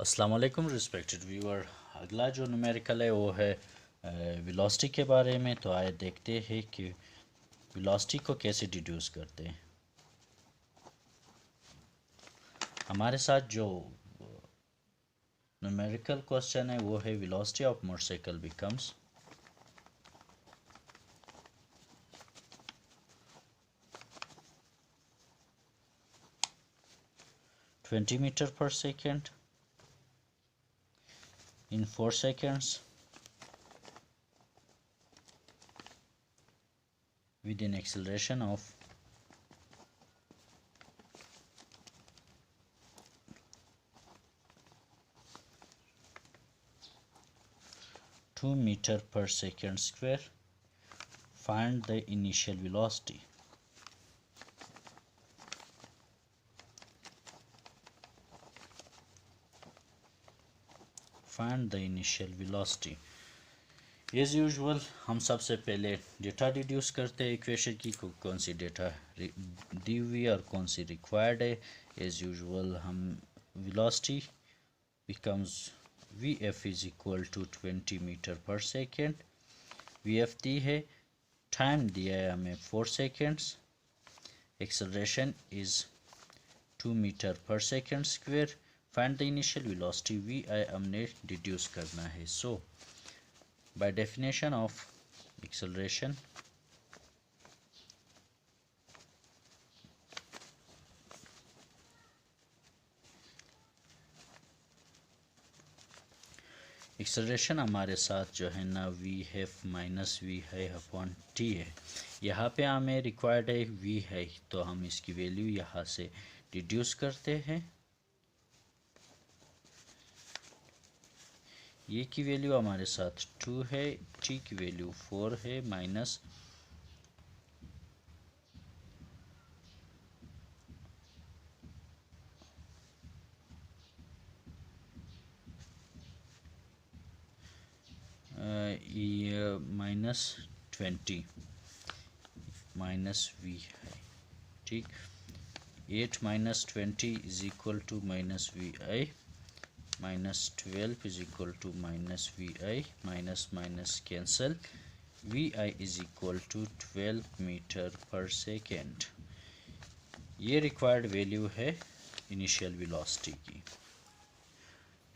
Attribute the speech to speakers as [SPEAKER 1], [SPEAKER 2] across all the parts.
[SPEAKER 1] अस्सलाम वालेकुम respected viewer. अगला जो न्यूमेरिकल है वो है वेलोसिटी के बारे में। तो आइए देखते हैं कि वेलोसिटी को कैसे डिड्यूस करते हैं। हमारे साथ जो न्यूमेरिकल क्वेश्चन है वो है velocity of motorcycle becomes 20 metre per second in 4 seconds with an acceleration of 2 meter per second square. Find the initial velocity. Find the initial velocity. As usual हम सबसे पहले डेटा डिड्यूस करते हैं equation की, कौन सी डेटा दी हुई और कौन सी रिक्वायर्ड है। एज यूजुअल हम velocity becomes v f is equal to 20 metre per second. V f दी है, टाइम दिया है हमें 4 seconds, acceleration is 2 metre per second square. Find the initial velocity v i हमने डिड्यूस करना है। So by definition of acceleration, acceleration हमारे साथ जो है ना वी हैफ माइनस वी है अपॉन टी है। यहाँ पे हमें रिक्वायर्ड है वी है, तो हम इसकी वैल्यू यहाँ से डिड्यूस करते हैं। ये की वैल्यू हमारे साथ 2 है, टी की वैल्यू 4 है, माइनस माइनस 20 माइनस वी है। ठीक, 8 minus 20 is equal to minus v i, minus 12 is equal to minus v i, minus minus cancel, v i is equal to 12 metre per second. ये required value है initial velocity की।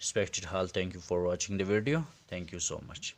[SPEAKER 1] Respected all, thank you for watching the video. Thank you so much.